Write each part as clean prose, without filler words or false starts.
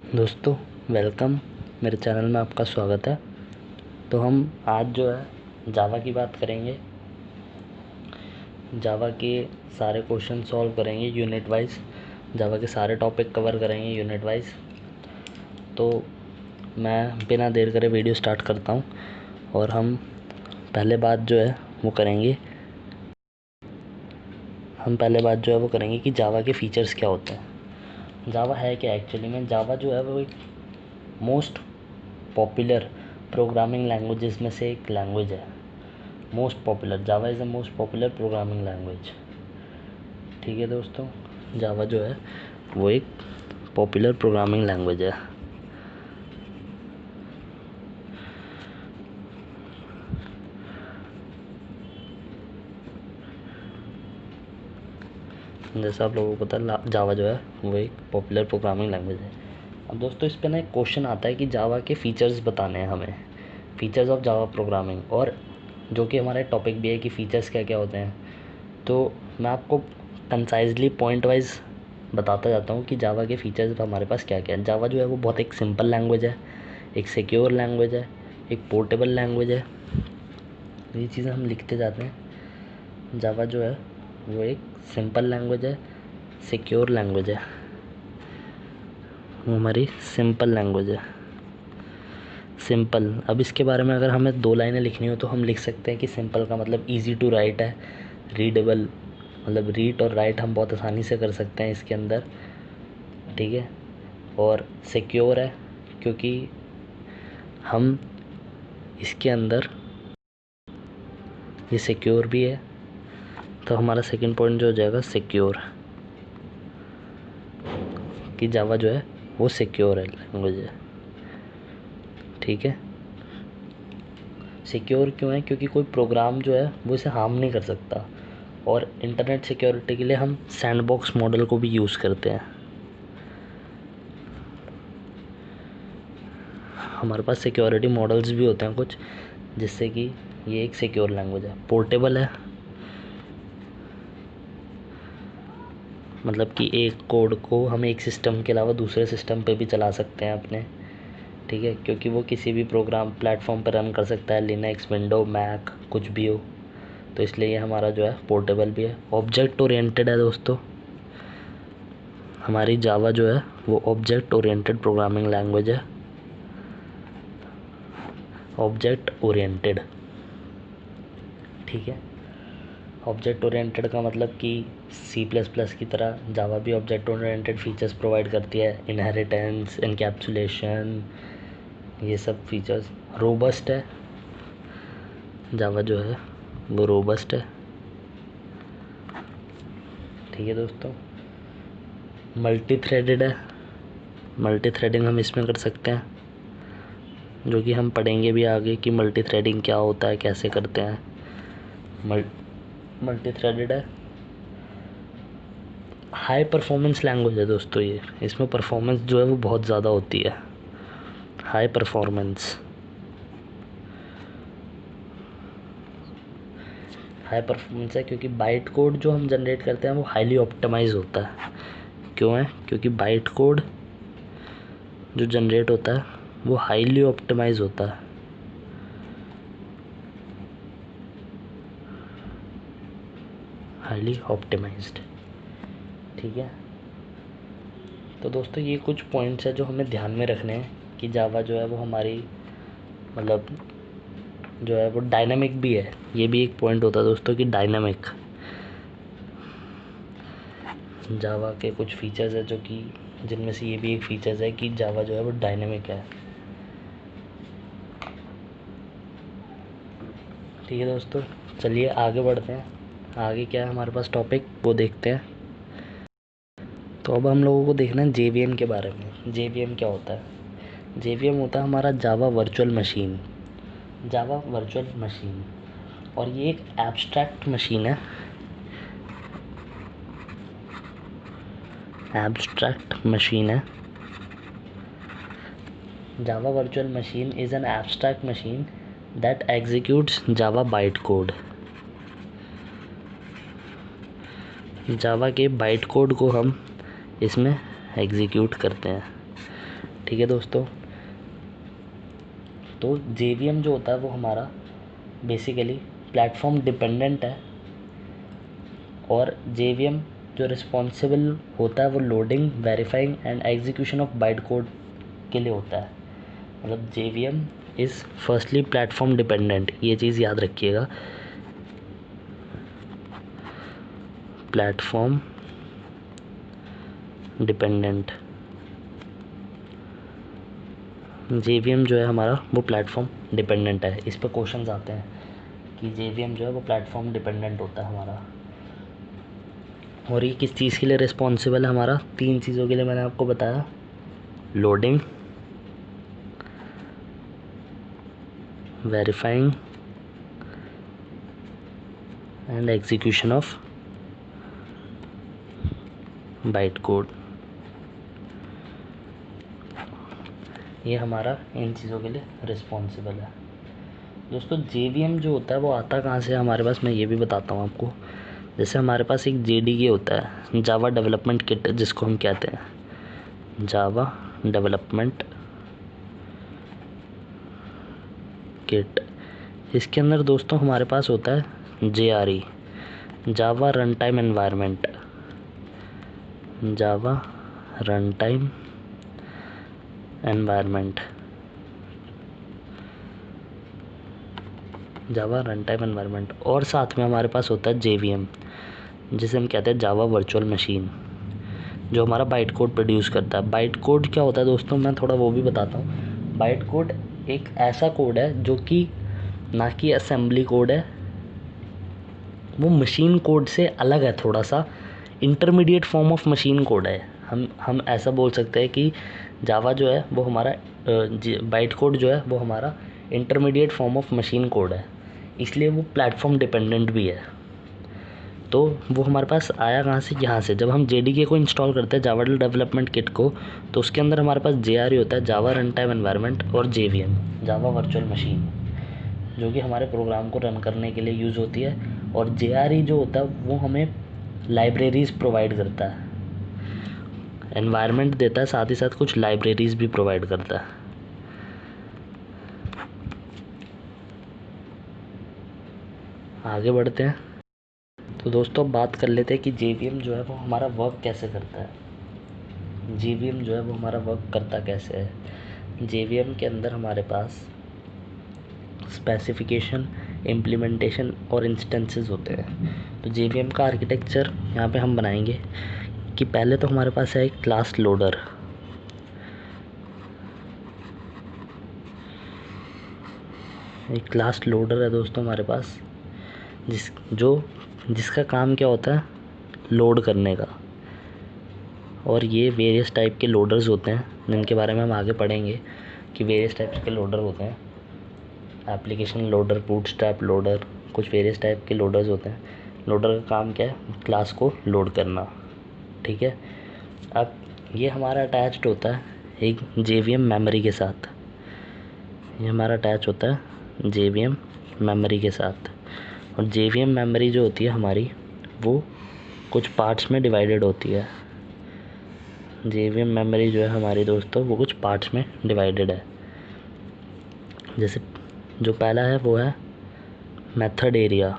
दोस्तों वेलकम, मेरे चैनल में आपका स्वागत है। तो हम आज जो है जावा की बात करेंगे। जावा के सारे क्वेश्चन सॉल्व करेंगे यूनिट वाइज। जावा के सारे टॉपिक कवर करेंगे यूनिट वाइज। तो मैं बिना देर करे वीडियो स्टार्ट करता हूँ और हम पहले बात जो है वो करेंगे कि जावा के फ़ीचर्स क्या होते हैं। जावा है क्या एक्चुअली में? जावा जो है वो एक मोस्ट पॉपुलर प्रोग्रामिंग लैंग्वेजेस में से एक लैंग्वेज है। Most popular, Java is the most popular programming language. ठीक है दोस्तों, जावा जो है वो एक पॉपुलर प्रोग्रामिंग लैंग्वेज है। जैसा आप लोगों को पता है, जावा जो है वो एक पॉपुलर प्रोग्रामिंग लैंग्वेज है। अब दोस्तों इस पे ना एक क्वेश्चन आता है कि जावा के फ़ीचर्स बताने हैं हमें, फ़ीचर्स ऑफ जावा प्रोग्रामिंग, और जो कि हमारा टॉपिक भी है कि फ़ीचर्स क्या क्या होते हैं। तो मैं आपको कंसाइजली पॉइंट वाइज बताता जाता हूँ कि जावा के फ़ीचर्स हमारे पास क्या क्या है। जावा जो है वो बहुत एक सिंपल लैंग्वेज है, एक सिक्योर लैंग्वेज है, एक पोर्टेबल लैंग्वेज है। ये चीज़ें हम लिखते जाते हैं। जावा जो है वो एक सिंपल लैंग्वेज है, सिक्योर लैंग्वेज है, वो हमारी सिंपल लैंग्वेज है। सिंपल, अब इसके बारे में अगर हमें 2 लाइनें लिखनी हो तो हम लिख सकते हैं कि सिंपल का मतलब ईजी टू राइट है, रीडेबल, मतलब रीड और राइट हम बहुत आसानी से कर सकते हैं इसके अंदर। ठीक है, और सिक्योर है क्योंकि हम इसके अंदर ये सिक्योर भी है। तो हमारा सेकंड पॉइंट जो हो जाएगा सिक्योर, कि जावा जो है वो सिक्योर है लैंग्वेज है। ठीक है, सिक्योर क्यों है? क्योंकि कोई प्रोग्राम जो है वो इसे हार्म नहीं कर सकता। और इंटरनेट सिक्योरिटी के लिए हम सैंडबॉक्स मॉडल को भी यूज़ करते हैं। हमारे पास सिक्योरिटी मॉडल्स भी होते हैं कुछ, जिससे कि ये एक सिक्योर लैंग्वेज है। पोर्टेबल है, मतलब कि एक कोड को हम एक सिस्टम के अलावा दूसरे सिस्टम पे भी चला सकते हैं अपने। ठीक है, क्योंकि वो किसी भी प्रोग्राम प्लेटफॉर्म पर रन कर सकता है, लिनक्स, विंडो, मैक, कुछ भी हो। तो इसलिए ये हमारा जो है पोर्टेबल भी है। ऑब्जेक्ट ओरिएंटेड है दोस्तों, हमारी जावा जो है वो ऑब्जेक्ट ओरिएंटेड प्रोग्रामिंग लैंग्वेज है। ऑब्जेक्ट ओरिएंटेड, ठीक है। ऑब्जेक्ट ओरिएंटेड का मतलब कि C++ की तरह जावा भी ऑब्जेक्ट ओरिएंटेड फीचर्स प्रोवाइड करती है, इनहेरिटेंस, एनकैप्सुलेशन, ये सब फीचर्स। रोबस्ट है, जावा जो है वो रोबस्ट है। ठीक है दोस्तों, मल्टी थ्रेडेड है, मल्टी थ्रेडिंग हम इसमें कर सकते हैं, जो कि हम पढ़ेंगे भी आगे कि मल्टी थ्रेडिंग क्या होता है, कैसे करते हैं। मल्टी थ्रेडेड है। हाई परफॉर्मेंस लैंग्वेज है दोस्तों ये, इसमें परफॉर्मेंस जो है वो बहुत ज़्यादा होती है। हाई परफॉर्मेंस, हाई परफॉर्मेंस है क्योंकि बाइट कोड जो हम जनरेट करते हैं वो हाईली ऑप्टिमाइज होता है। क्यों है? क्योंकि बाइट कोड जो जनरेट होता है वो हाईली ऑप्टिमाइज होता है। हाईली ऑप्टिमाइज्ड, ठीक है। तो दोस्तों ये कुछ पॉइंट्स है जो हमें ध्यान में रखने हैं कि जावा जो है वो हमारी मतलब जो है वो डायनामिक भी है। ये भी एक पॉइंट होता है दोस्तों कि डायनामिक, जावा के कुछ फीचर्स है जो कि जिनमें से ये भी एक फीचर्स है कि जावा जो है वो डायनामिक है। ठीक है दोस्तों, चलिए आगे बढ़ते हैं। आगे क्या है हमारे पास टॉपिक वो देखते हैं। तो अब हम लोगों को देखना है JVM के बारे में। JVM क्या होता है? JVM होता है हमारा Java virtual machine. Java virtual machine, और ये एक एब्स्ट्रैक्ट मशीन है। एब्स्ट्रैक्ट मशीन है। Java virtual machine is an abstract machine that executes Java byte code. Java के बाइट कोड को हम इसमें एग्जीक्यूट करते हैं। ठीक है दोस्तों। तो JVM जो होता है वो हमारा बेसिकली प्लेटफॉर्म डिपेंडेंट है, और JVM जो रिस्पॉन्सिबल होता है वो loading, verifying and execution of byte code के लिए होता है। मतलब JVM is firstly platform dependent, ये चीज़ याद रखिएगा। प्लेटफॉर्म डिपेंडेंट JVM जो है हमारा वो प्लेटफॉर्म डिपेंडेंट है। इस पर क्वेश्चंस आते हैं कि JVM जो है वो प्लेटफॉर्म डिपेंडेंट होता है हमारा। और ये किस चीज़ के लिए रिस्पॉन्सिबल है हमारा? 3 चीज़ों के लिए मैंने आपको बताया, loading, verifying and execution of byte code. ये हमारा इन चीज़ों के लिए रिस्पॉन्सिबल है। दोस्तों JVM जो होता है वो आता कहाँ से है हमारे पास, मैं ये भी बताता हूँ आपको। जैसे हमारे पास एक JDK होता है, जावा डेवलपमेंट किट, जिसको हम कहते हैं जावा डेवलपमेंट किट। इसके अंदर दोस्तों हमारे पास होता है JRE, जावा रन टाइम एनवायरनमेंट, जावा रन टाइम एनवायरनमेंट, जावा रन टाइम एनवायरनमेंट। और साथ में हमारे पास होता है JVM, जिसे हम कहते हैं जावा वर्चुअल मशीन, जो हमारा बाइट कोड प्रोड्यूस करता है। बाइट कोड क्या होता है दोस्तों, मैं थोड़ा वो भी बताता हूँ। बाइट कोड एक ऐसा कोड है जो कि ना कि असेंबली कोड है, वो मशीन कोड से अलग है, थोड़ा सा intermediate form of machine code है। हम ऐसा बोल सकते हैं कि जावा जो है वो हमारा बाइट कोड जो है वो हमारा intermediate form of machine code है, इसलिए वो प्लेटफॉर्म डिपेंडेंट भी है। तो वो हमारे पास आया कहाँ से? यहाँ से। जब हम JDK को इंस्टॉल करते हैं, जावा डेवलपमेंट किट को, तो उसके अंदर हमारे पास JRE होता है, जावा रन टाइम एनवायरनमेंट, और JVM, जावा वर्चुअल मशीन, जो कि हमारे प्रोग्राम को रन करने के लिए यूज़ होती है। और JRE जो होता है वो हमें लाइब्रेरीज़ प्रोवाइड करता है, एनवायरनमेंट देता है, साथ ही साथ कुछ लाइब्रेरीज़ भी प्रोवाइड करता है। आगे बढ़ते हैं। तो दोस्तों अब बात कर लेते हैं कि JVM जो है वो हमारा वर्क कैसे करता है। JVM जो है वो हमारा वर्क करता कैसे है? JVM के अंदर हमारे पास स्पेसिफिकेशन, इम्प्लीमेंटेशन और इंस्टेंसेस होते हैं। तो JVM का आर्किटेक्चर यहाँ पे हम बनाएंगे कि पहले तो हमारे पास है एक क्लास लोडर। एक क्लास लोडर है दोस्तों हमारे पास, जिसका काम क्या होता है? लोड करने का। और ये वेरियस टाइप के लोडर्स होते हैं, जिनके बारे में हम आगे पढ़ेंगे कि वेरियस टाइप्स के लोडर होते हैं। एप्लीकेशन लोडर, बूटस्ट्रैप लोडर, कुछ वेरियस टाइप के लोडर्स होते हैं। लोडर का काम क्या है? क्लास को लोड करना। ठीक है। अब ये हमारा अटैच्ड होता है एक JVM मेमोरी के साथ। ये हमारा अटैच होता है JVM मेमोरी के साथ। और JVM मेमोरी जो होती है हमारी, वो कुछ पार्ट्स में डिवाइडेड होती है। JVM मेमोरी जो है हमारी दोस्तों, वो कुछ पार्ट्स में डिवाइडेड है। जैसे जो पहला है वो है मेथड एरिया।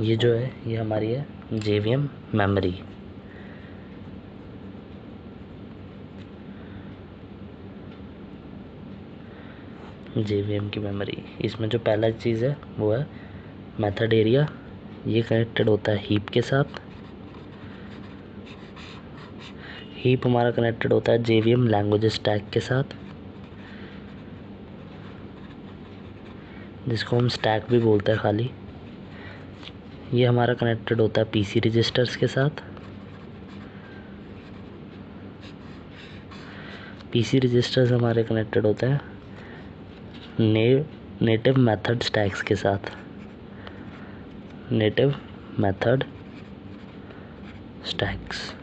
ये जो है ये हमारी है JVM मेमोरी। JVM की मेमोरी, इसमें जो पहला चीज़ है वो है मेथड एरिया। ये कनेक्टेड होता है हीप के साथ। हीप हमारा कनेक्टेड होता है JVM लैंग्वेज स्टैक के साथ, जिसको हम स्टैक भी बोलते हैं खाली। ये हमारा कनेक्टेड होता है PC रजिस्टर्स के साथ। PC रजिस्टर्स हमारे कनेक्टेड होते हैं नेटिव मेथड स्टैक्स के साथ। नेटिव मेथड स्टैक्स,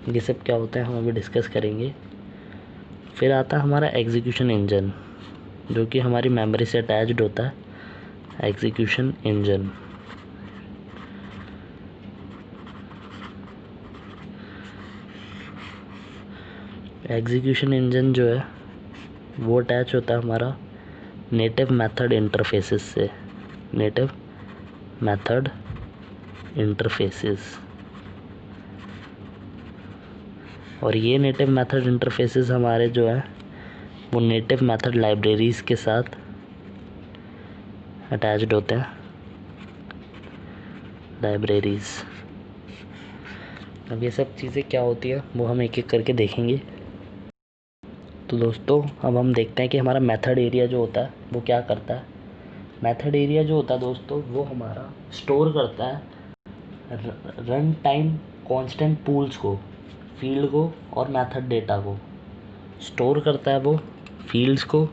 ये सब क्या होते हैं हम अभी डिस्कस करेंगे। फिर आता है हमारा एग्जीक्यूशन इंजन, जो कि हमारी मेमोरी से अटैच्ड होता है। एग्जीक्यूशन इंजन, एग्जीक्यूशन इंजन जो है वो अटैच होता है हमारा नेटिव मेथड इंटरफेसेस से, नेटिव मेथड इंटरफेसेस। और ये नेटिव मेथड इंटरफेसेस हमारे जो है वो नेटिव मेथड लाइब्रेरीज़ के साथ अटैच्ड होते हैं, लाइब्रेरीज़। अब ये सब चीज़ें क्या होती है वो हम एक एक करके देखेंगे। तो दोस्तों अब हम देखते हैं कि हमारा मेथड एरिया जो होता है वो क्या करता है। मेथड एरिया जो होता है दोस्तों वो हमारा स्टोर करता है रन टाइम कांस्टेंट पूल्स को, फील्ड को और मेथड डेटा को। स्टोर करता है वो फील्ड्स को,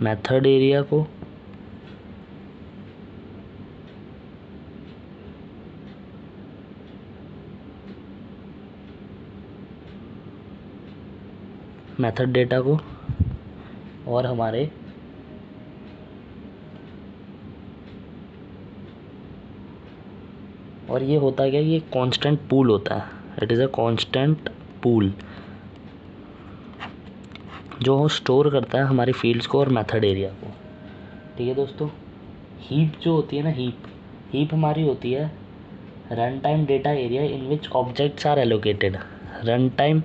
मेथड एरिया को मेथड डेटा को और हमारे और ये होता क्या, ये कांस्टेंट पूल होता है, it is a constant pool जो स्टोर करता है हमारे फील्ड्स को और मेथड एरिया को। ठीक है दोस्तों। हीप जो होती है ना, हीप हमारी होती है run time data area in which objects are allocated. Run time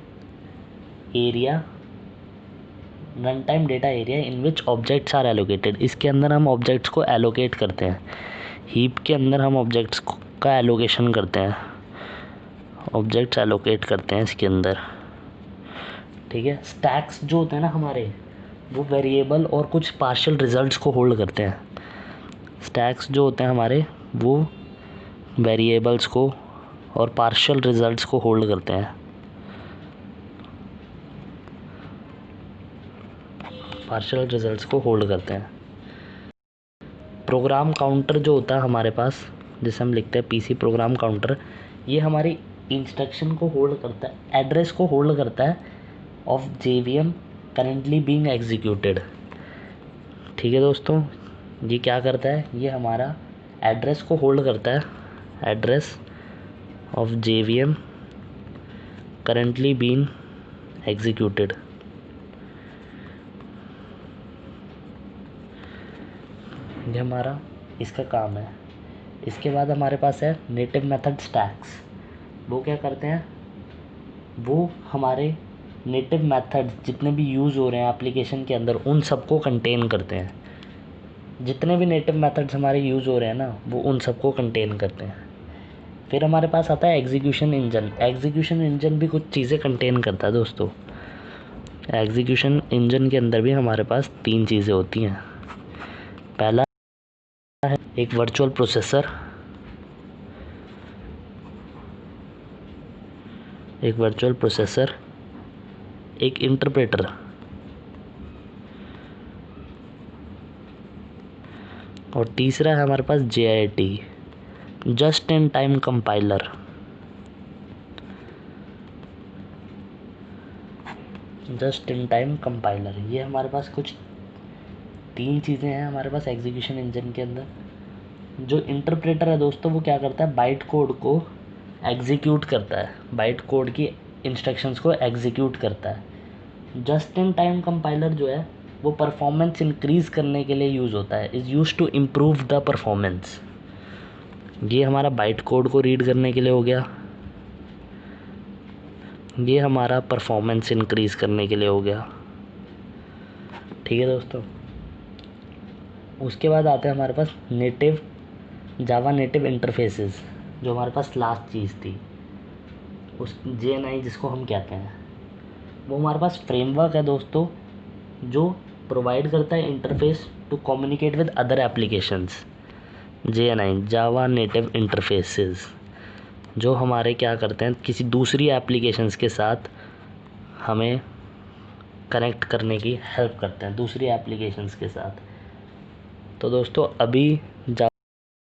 data area in which objects are allocated. इसके अंदर हम ऑब्जेक्ट्स को एलोकेट करते हैं, हीप के अंदर हम ऑब्जेक्ट्स का एलोकेशन करते हैं, ऑब्जेक्ट्स एलोकेट करते हैं इसके अंदर। ठीक है। स्टैक्स जो होते हैं ना हमारे वो वेरिएबल और कुछ पार्शियल रिजल्ट्स को होल्ड करते हैं। स्टैक्स जो होते हैं हमारे वो वेरिएबल्स को और पार्शियल रिजल्ट्स को होल्ड करते हैं, पार्शियल रिजल्ट्स को होल्ड करते हैं। प्रोग्राम काउंटर जो होता है हमारे पास, जिसे हम लिखते हैं पीसी प्रोग्राम काउंटर, ये हमारी इंस्ट्रक्शन को होल्ड करता है, एड्रेस को होल्ड करता है of JVM currently being executed. ठीक है दोस्तों, ये क्या करता है, ये हमारा एड्रेस को होल्ड करता है, address of JVM currently being executed. ये हमारा इसका काम है। इसके बाद हमारे पास है नेटिव मेथड स्टैक्स। वो क्या करते हैं, वो हमारे नेटिव मेथड जितने भी यूज़ हो रहे हैं एप्लीकेशन के अंदर उन सबको कंटेन करते हैं। जितने भी नेटिव मेथड्स हमारे यूज़ हो रहे हैं ना वो उन सबको कंटेन करते हैं। फिर हमारे पास आता है एग्जीक्यूशन इंजन। एग्जीक्यूशन इंजन भी कुछ चीज़ें कंटेन करता है दोस्तों। एग्जीक्यूशन इंजन के अंदर भी हमारे पास 3 चीज़ें होती हैं। पहला है एक वर्चुअल प्रोसेसर, एक इंटरप्रेटर और तीसरा है हमारे पास JIT, just in time compiler. Just in time compiler, ये हमारे पास कुछ 3 चीज़ें हैं हमारे पास एग्जीक्यूशन इंजन के अंदर। जो इंटरप्रेटर है दोस्तों वो क्या करता है, बाइट कोड को एग्जीक्यूट करता है, बाइट कोड की इंस्ट्रक्शंस को एग्जीक्यूट करता है। जस्ट इन टाइम कंपाइलर जो है वो परफॉर्मेंस इंक्रीज़ करने के लिए यूज़ होता है, is use to improve the performance. ये हमारा बाइट कोड को रीड करने के लिए हो गया, ये हमारा परफॉर्मेंस इंक्रीज़ करने के लिए हो गया। ठीक है दोस्तों। उसके बाद आते हैं हमारे पास जावा नेटिव इंटरफेसेस, जो हमारे पास लास्ट चीज़ थी, उस JNI जिसको हम कहते हैं। वो हमारे पास फ्रेमवर्क है दोस्तों जो प्रोवाइड करता है interface to communicate with other applications. JNI Java native interfaces जो हमारे क्या करते हैं, किसी दूसरी एप्लीकेशंस के साथ हमें कनेक्ट करने की हेल्प करते हैं, दूसरी एप्लीकेशंस के साथ। तो दोस्तों अभी